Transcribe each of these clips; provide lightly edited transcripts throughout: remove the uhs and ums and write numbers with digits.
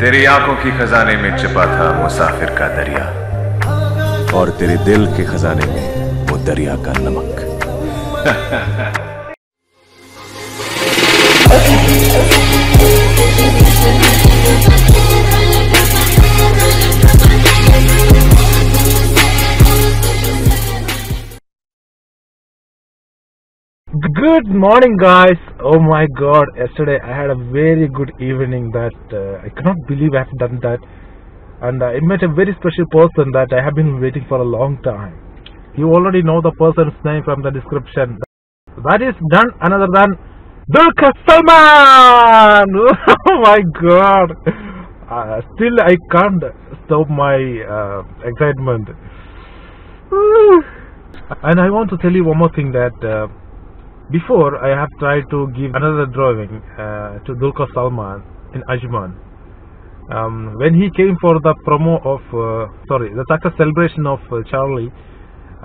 तेरी आंखों की खजाने में छिपा था मुसाफिर का दरिया और तेरे दिल के खजाने में वो दरिया का नमक। Good morning, guys. Oh my god, yesterday I had a very good evening that I cannot believe I have done that, and I met a very special person that I have been waiting for a long time. You already know the person's name from the description. That is none other than Dulquer Salmaan. Oh my god, still I can't stop my excitement. And I want to tell you one more thing, that before I have tried to give another drawing to Dulquer Salmaan in Ajman. When he came for the promo of the success celebration of Charlie,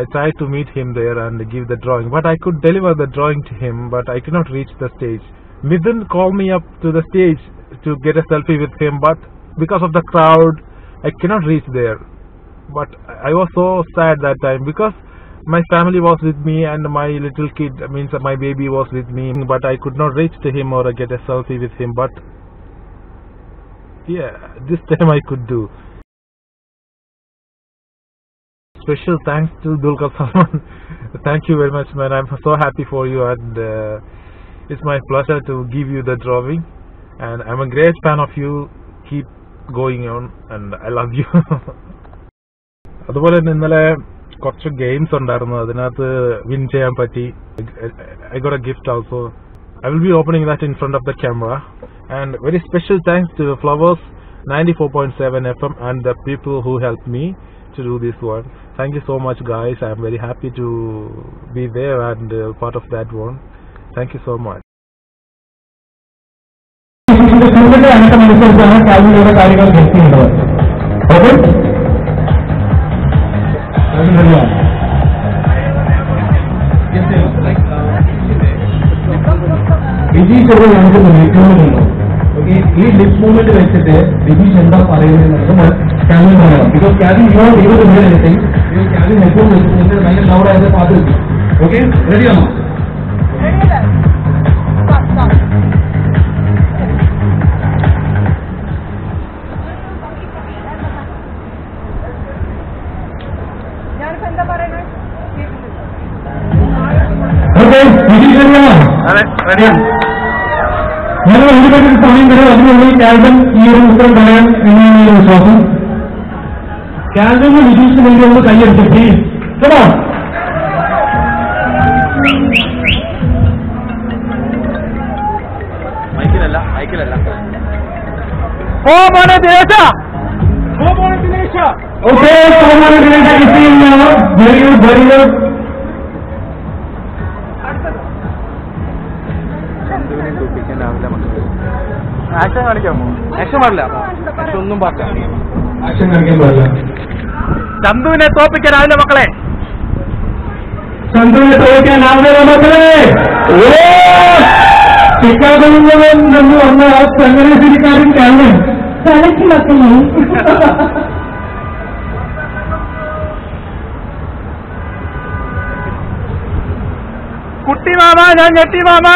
I tried to meet him there and give the drawing, but I could deliver the drawing to him, but I could not reach the stage. Mithun called me up to the stage to get a selfie with him, but because of the crowd I cannot reach there. But I was so sad that time because my family was with me and my little kid, means my baby was with me, but I could not reach to him or get a selfie with him. But yeah, this time I could do. Special thanks to Dulquer Salmaan. Thank you very much, man. I'm so happy for you, and it's my pleasure to give you the drawing, and I'm a great fan of you. Keep going on, and I love you. അതുപോലെ തന്നെ ഇന്നലെ കുറച്ച് games ഉണ്ടായിരുന്നു, അതിനകത്ത് win ചെയ്യാൻ പറ്റി. I got a gift also. I will be opening that in front of the camera. And very special thanks to Flowers 94.7 FM and the people who helped me to do this one. Thank you so much, guys. I am very happy to be there and part of that one. Thank you so much. ഈ lip movement വെച്ചിട്ട് രജീഷ് എന്താ പറയുന്നത് cabin പറയണം. Because cabin you are able to hear anything. Cabin എപ്പോഴും വെച്ചിട്ട് ഭയങ്കര loud ആയത് പാട്ട് വെച്ചു. ഓക്കെ, റെഡിയാണോ? ഞങ്ങൾ ഒരുപാട് സമയം വരെ അതിനുള്ളിൽ ക്യാൽബൻ ഈ ഒരു ഉത്തരം പറയാൻ എന്നാണ് വിശ്വാസം. ക്യാൽബന് വിജയിച്ചു വേണ്ടി ഒന്ന് കൈയെടുത്ത് പ്ലീസ്. കേട്ടോ? Okay, very good, very good. Action കാണിക്കാമോ? ആക്ഷൻ പാടില്ല, ആക്ഷൻ ഒന്നും പാടില്ല. ആക്ഷൻ കാണിക്കാൻ പാടില്ല. ചന്തുവിനെ തോപ്പിക്കാനാവില്ല മക്കളെ, ചന്തുവിനെ തോപ്പിക്കാനാവില്ല മക്കളെ. ചിക്കാഗോയിൽ നിന്ന് വന്ന ചങ്ങനാശ്ശേരിക്കാരൻ ക്യാൽവൻ തലയ്ക്ക് മക്കളെ. കുട്ടി മാമ ഞാൻ ഞെട്ടി മാമ,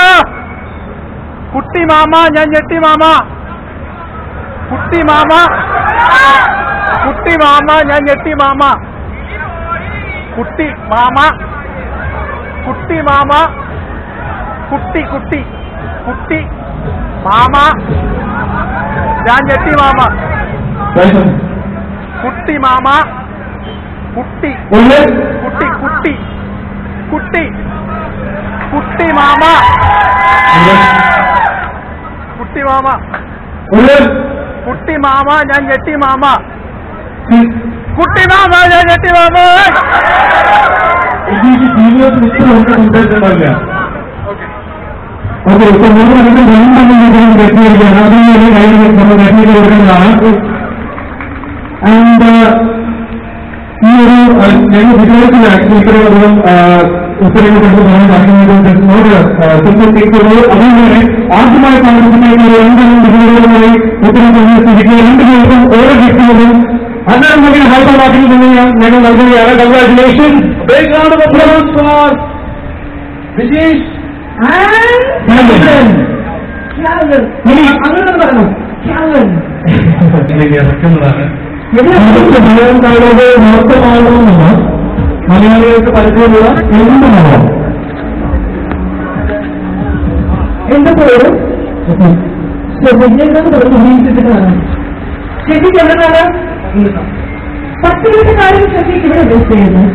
കുട്ടി മാമ ഞാൻ ഞെട്ടി മാമ, കുട്ടി മാമ, കുട്ടി മാമ ഞാൻ ഞെട്ടി മാമ, കുട്ടി മാമ, കുട്ടി മാമ, കുട്ടി കുട്ടി കുട്ടി മാമ ഞാൻ ഞെട്ടി മാമ, കുട്ടി മാമ, കുട്ടി കുട്ടി കുട്ടി കുട്ടി കുട്ടി മാമ, കുട്ടി മാമ, കുട്ടി മാമ ഞാൻ ഞെട്ടി മാമ, കുട്ടി മാമ ഞാൻ ഞെട്ടി മാമ. ഓക്കെ, ഇപ്പൊ മൂന്ന് മണിക്ക് ആൻഡ് ഈ ഒരു ഞങ്ങൾ വിദ്യാർത്ഥി ആക്ച്വലി ഇത്രയും ഉത്തരവിട്ട് പറയാൻ ആദ്യമായി പാർട്ടിസിപ്പേറ്റ് എന്തെങ്കിലും ഉത്തരവ് സ്ഥിതിക്ക് 2 ദിവസം ഓരോ വ്യക്തികളും അന്നേരം ഹൈദരാബാദിൽ നിന്ന് ഞങ്ങൾ നൽകുകയാണ്. കൺഗ്രാറ്റുലേഷൻ. അങ്ങനെ പറഞ്ഞു ഇറക്കുന്നതാണ്. മൊത്തമാകണമെന്നില്ല, മലയാളികൾക്ക് പരിചയമുള്ള എന്തുമാണോ. എന്റെ പേര് ശരിക്ക് എവിടെയാണ് 10 മിനിറ്റ് കാര്യം ശരിക്ക് ഇവിടെ വെസ്റ്റ് ചെയ്യുന്നത്.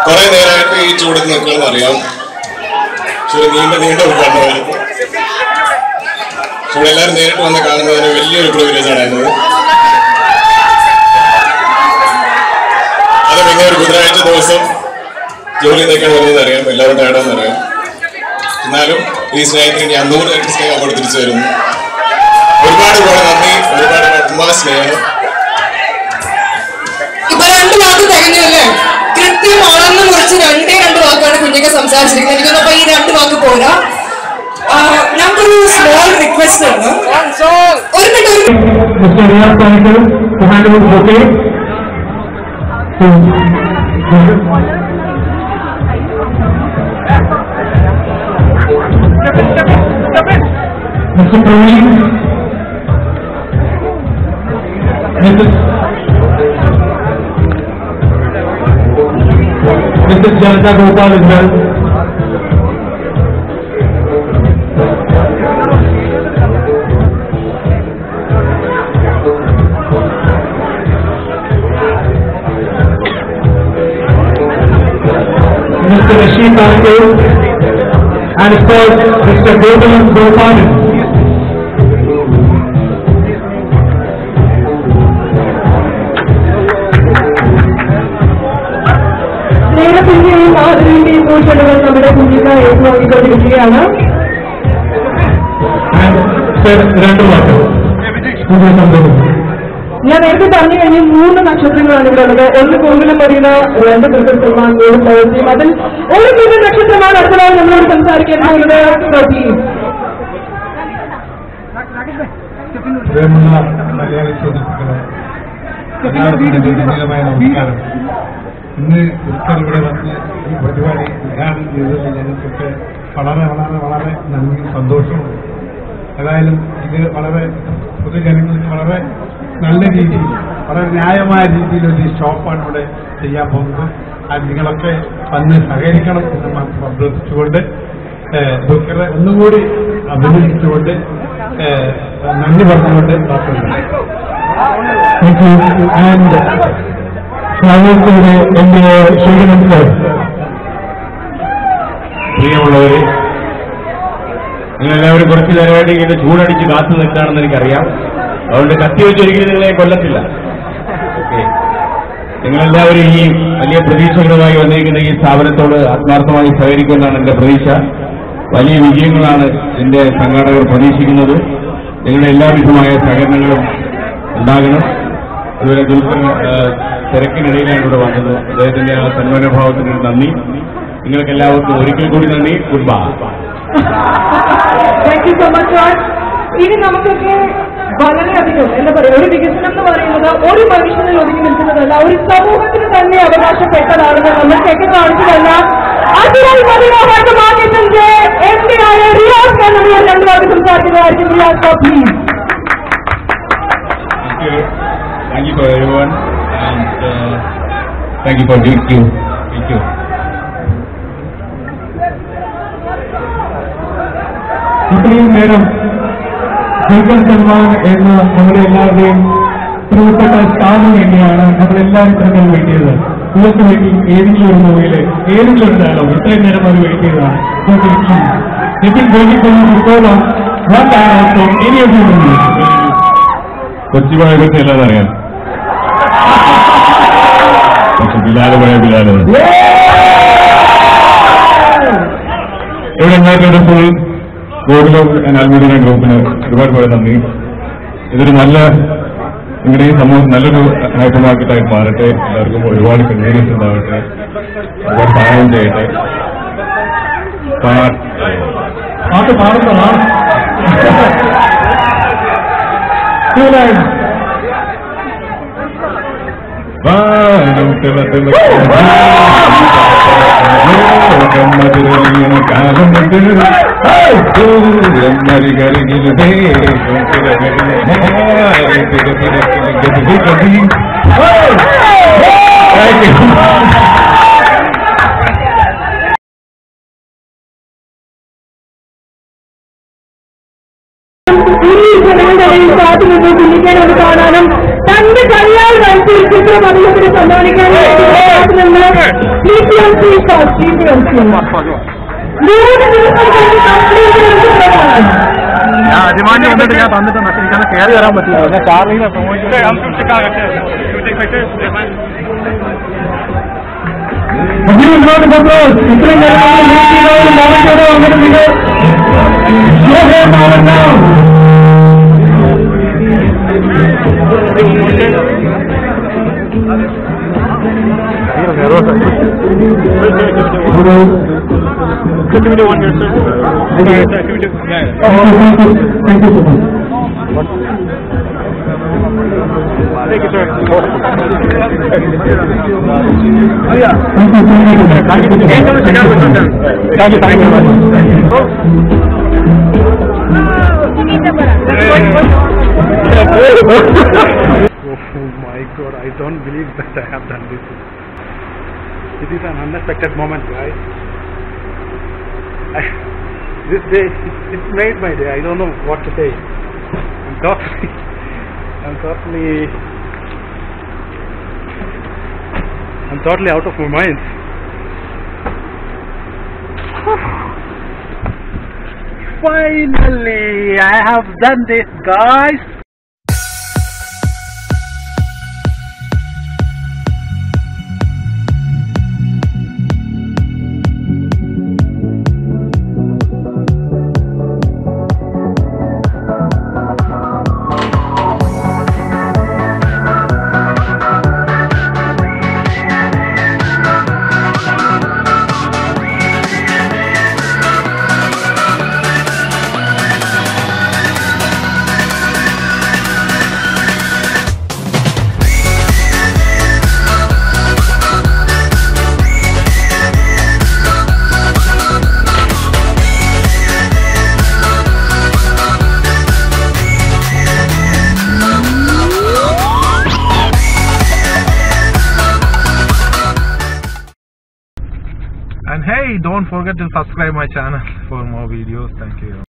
കുറെ നേരമായിട്ട് ഈ ചൂടത്ത് നിൽക്കണമെന്ന് അറിയാം. നീണ്ട ഉദ്ഘാടനമായിരുന്നു. എല്ലാവരും നേരിട്ട് വന്ന് കാണുന്നതിന് വലിയൊരു പ്രിവിലേജ് ആയിരുന്നത്. അത് പിന്നെ ഒരു ബുധനാഴ്ച ദിവസം ജോലി നിൽക്കാൻ വരുന്നത് അറിയാം, എല്ലാവരും നേടാമെന്ന് അറിയാം. എന്നാലും ഈ സ്നേഹത്തിന് ഞാൻ 100 ഇരട്ടി സ്നേഹം അങ്ങോട്ട് തിരിച്ചു വരുന്നു. ഒരുപാട് നന്ദി, ഒരുപാട് സ്നേഹം. ഇപ്പൊ 2 വാക്ക് തികഞ്ഞല്ലേ? കൃത്യമാണെന്ന് കുറിച്ച് 2 വാക്കാണ് കുഞ്ഞൊക്കെ സംസാരിച്ചിരിക്കുന്നത്. എനിക്കൊന്നപ്പോ ഈ 2 വാക്ക് പോരാ. ഞങ്ങൾക്കൊരു സ്മോൾ റിക്വസ്റ്റ് ഉണ്ട്. ഒരു Mr. Janata Gopal as well. Mr. Rashid Thakur and of course Mr. Gopal. ആഘോഷങ്ങൾ നമ്മുടെ കുഞ്ഞിനെ ഏറ്റുവാങ്ങിക്കൊണ്ടിരിക്കുകയാണ്. ഞാൻ നേരത്തെ പറഞ്ഞു കഴിഞ്ഞു 3 നക്ഷത്രങ്ങളാണ് ഇവിടെ ഉള്ളത്. ഒന്ന് ഗോകുലം പറയുന്ന 2 ദുൽഖർ സൽമാൻ, 1 പ്രവൃത്തിയും. അതിൽ ഒരു പുതിയ നക്ഷത്രമാണ് അടുത്തതായി നമ്മളോട് സംസാരിക്കാൻ പോകുന്നത്. മലയാളി സുഹൃത്തുക്കളെ, എല്ലാവർക്കും നമസ്കാരം. ഇന്ന് ദുൽഖർ ഇവിടെ വന്ന് ഈ പരിപാടി ഉദ്ഘാടനം ചെയ്തതിൽ ഞങ്ങൾക്കൊക്കെ വളരെ വളരെ വളരെ നന്ദിയും സന്തോഷമുണ്ട്. ഏതായാലും ഇത് വളരെ പൊതുജനങ്ങൾക്ക് വളരെ നല്ല രീതിയിൽ വളരെ ന്യായമായ രീതിയിലൊരു ഷോപ്പാണ് ഇവിടെ ചെയ്യാൻ പോകുന്നത്. അത് നിങ്ങളൊക്കെ വന്ന് സഹകരിക്കണം എന്ന് മാത്രം അഭ്യർത്ഥിച്ചുകൊണ്ട് ദുൽഖറെ ഒന്നുകൂടി അഭിനന്ദിച്ചുകൊണ്ട് നന്ദി പറഞ്ഞുകൊണ്ട് പ്രിയമുള്ളവരെ, നിങ്ങളെല്ലാവരും കുറച്ചു നേരമായിട്ട് ഇങ്ങനെ ചൂടടിച്ച് കാത്തു നിൽക്കുകയാണെന്ന് എനിക്കറിയാം. അതുകൊണ്ട് കത്തി വെച്ചൊരിക്കലും നിങ്ങളെ കൊല്ലത്തില്ല. ഓക്കെ, നിങ്ങളെല്ലാവരും ഈ വലിയ പ്രതീക്ഷകളുമായി വന്നിരിക്കുന്ന ഈ സ്ഥാപനത്തോട് ആത്മാർത്ഥമായി സഹകരിക്കുമെന്നാണ് എന്റെ പ്രതീക്ഷ. വലിയ വിജയങ്ങളാണ് എന്റെ സംഘാടകർ പ്രതീക്ഷിക്കുന്നത്. നിങ്ങളുടെ എല്ലാവിധമായ സഹകരണങ്ങളും ഉണ്ടാകണം. അതുപോലെ ദുൽഖർ തിരക്കിനിടയിലാണ് ഇവിടെ വന്നത്. അദ്ദേഹത്തിന്റെ ആ സന്മനോഭാവത്തിന് നന്ദി. നിങ്ങൾക്ക് എല്ലാവർക്കും ഒരിക്കൽ കൂടി നന്ദി. Good bye. Thank you so much. ഇനി നമുക്കൊക്കെ വളരെയധികം എന്താ പറയുക, ഒരു വികസനം എന്ന് പറയുന്നത് ഒരു മനുഷ്യനിൽ ഒതുങ്ങി നിൽക്കുന്നതല്ല, ഒരു സമൂഹത്തിന് തന്നെ അവകാശപ്പെട്ടതാണെന്ന് നമ്മൾ കേട്ട് കാണിച്ചതല്ല. അതിനായി മതിയാവാത്ത മാറ്റത്തിന്റെ എംപിയായ റിയാസ് എന്നത് ഞാൻ 2 വാക്ക് സംസാരിക്കുന്നതായിരിക്കും. Riyas please. Thank you for everyone and thank you for thank you. ഇത്രയും നേരം ദുൽഖർ സൽമാൻ എന്ന നമ്മുടെ എല്ലാവരുടെയും പ്രിയപ്പെട്ട സ്ഥാനം വേണ്ടിയാണ് നമ്മളെല്ലാവരും ഇത്രയും വെയിറ്റ് ചെയ്തത്. നിങ്ങൾക്ക് വേണ്ടി ഏതെങ്കിലും ഒരു മൂവിയില് ഏതെങ്കിലും ഒരു ഡയലോഗ് ഇത്രയും നേരം അത് വെയിറ്റ് ചെയ്തതാണ്. കൊച്ചിമഴയെ പറ്റി എല്ലാം അറിയാം. പക്ഷെ ബിലാല് പഴയ ബിലാല് ഇവിടെ ഉണ്ടാക്കിയ ഫുൾ ഗോകുലം ആൽമീഡിയ ഗ്രൂപ്പിന് ഒരുപാട് നന്ദി. ഇതൊരു നല്ല നിങ്ങളുടെ ഈ സമൂഹം നല്ലൊരു ഹൈപ്പർ മാർക്കറ്റായി മാറട്ടെ. എല്ലാവർക്കും ഒരുപാട് കൺവീനിയൻസ് ഉണ്ടാവട്ടെ. ഒരുപാട് സഹായം ചെയ്യട്ടെ. പാട്ട് പാടുന്നതാണ്. കുഞ്ഞിക്കാനൊന്ന് കാണാനും തന്റെ കൈയാൽ വരച്ച് ചിത്രം അദ്ദേഹത്തിന് സമ്മാനിക്കാനും അഭിമാനി വന്നിട്ട് ഞാൻ തന്നിട്ട് എനിക്കത് കയറി വരാൻ പറ്റില്ല. കാറിന് Oh my God, I don't believe that I have done this. It is an unexpected moment, guys. This day, it made my day. I don't know what to say. I'm totally out of my mind. Finally, I have done this, guys. don't forget to subscribe my channel for more videos. Thank you.